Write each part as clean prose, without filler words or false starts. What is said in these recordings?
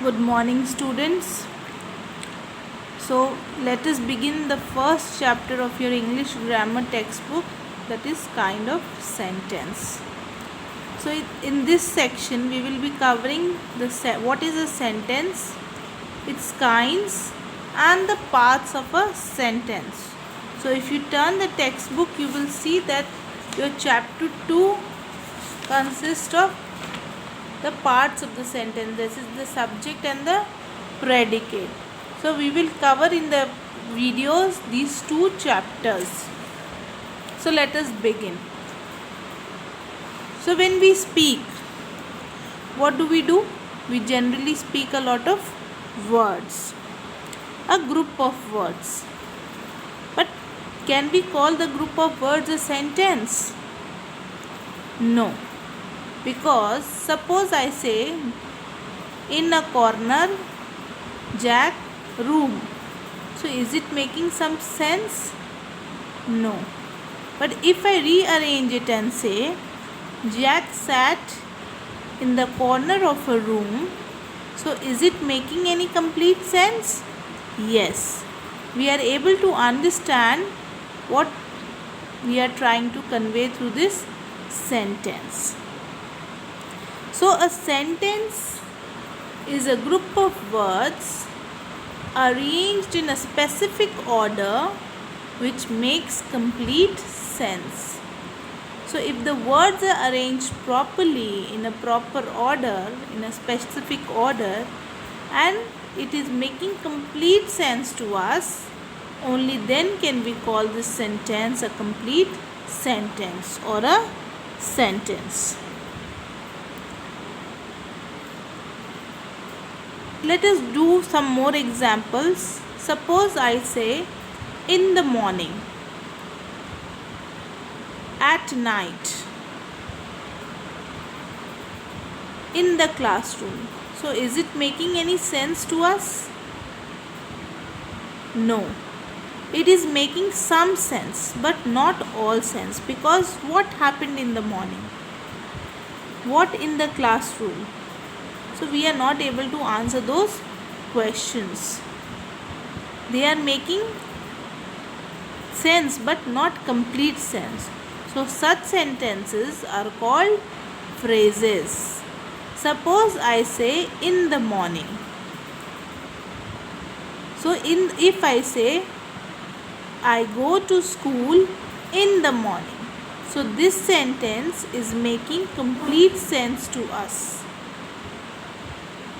Good morning, students. So, let us begin the first chapter of your English grammar textbook, that is kind of sentence. So, in this section, we will be covering what is a sentence, its kinds, and the parts of a sentence. So, if you turn the textbook, you will see that your chapter 2 consists of the parts of the sentence. This is the subject and the predicate. So we will cover in the videos these two chapters. So let us begin. So when we speak, what do? We generally speak a lot of words, a group of words. But can we call the group of words a sentence? No. Because suppose I say, in a corner, Jack room. So is it making some sense? No. But if I rearrange it and say, Jack sat in the corner of a room, so is it making any complete sense? Yes. We are able to understand what we are trying to convey through this sentence. So a sentence is a group of words arranged in a specific order which makes complete sense. So if the words are arranged properly in a proper order, in a specific order, and it is making complete sense to us, only then can we call this sentence a complete sentence or a sentence. Let us do some more examples. Suppose I say, in the morning, at night, in the classroom. So is it making any sense to us? No. It is making some sense, but not all sense, because what happened in the morning? What in the classroom? So we are not able to answer those questions. They are making sense but not complete sense. So such sentences are called phrases. Suppose I say, in the morning. So if I say, I go to school in the morning. So this sentence is making complete sense to us,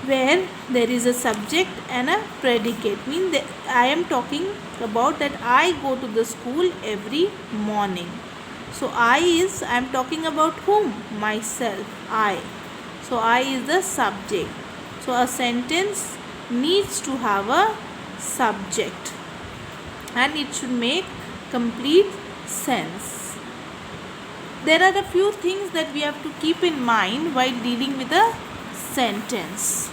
where there is a subject and a predicate. Means that I am talking about that I go to the school every morning. So I am talking about whom? Myself, I. So I is the subject. So a sentence needs to have a subject and it should make complete sense. There are a few things that we have to keep in mind while dealing with a sentence.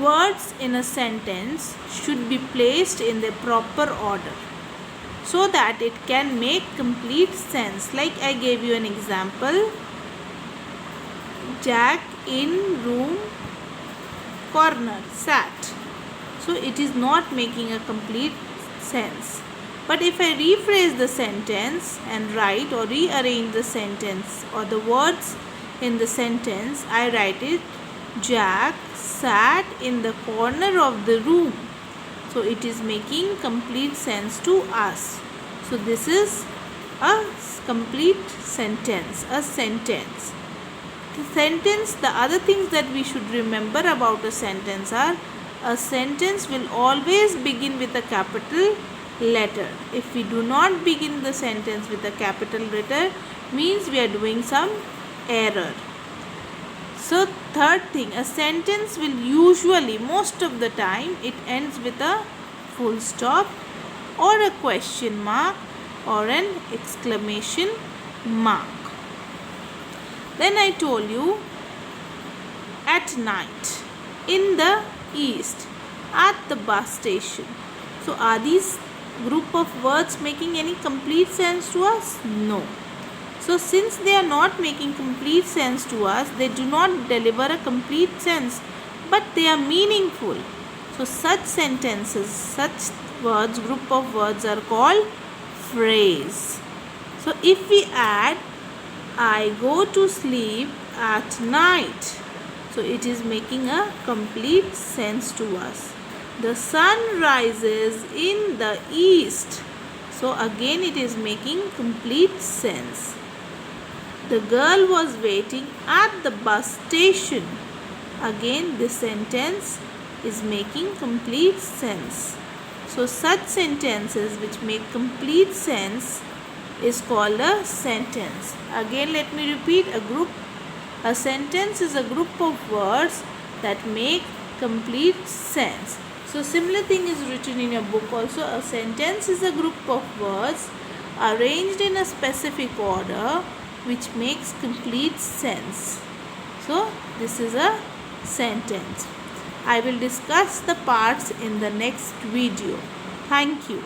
Words in a sentence should be placed in the proper order so that it can make complete sense. Like I gave you an example, Jack in room corner sat. So it is not making a complete sense. But if I rephrase the sentence and write or rearrange the sentence or the words in the sentence, I write it, Jack sat in the corner of the room. So it is making complete sense to us. So this is a complete sentence, a sentence. The other things that we should remember about a sentence are, a sentence will always begin with a capital letter. If we do not begin the sentence with a capital letter, means we are doing some error. So third thing, a sentence will usually, most of the time, it ends with a full stop or a question mark or an exclamation mark. Then I told you, at night, in the east, at the bus station. So are these group of words making any complete sense to us? No. So since they are not making complete sense to us, they do not deliver a complete sense, but they are meaningful. So such sentences, such words, group of words are called phrase. So if we add I go to sleep at night, so it is making a complete sense to us. The sun rises in the east, so again it is making complete sense. The girl was waiting at the bus station. Again this sentence is making complete sense. So such sentences which make complete sense is called a sentence. Again let me repeat, a sentence is a group of words that make complete sense. So similar thing is written in your book also. A sentence is a group of words arranged in a specific order which makes complete sense. So this is a sentence. I will discuss the parts in the next video. Thank you.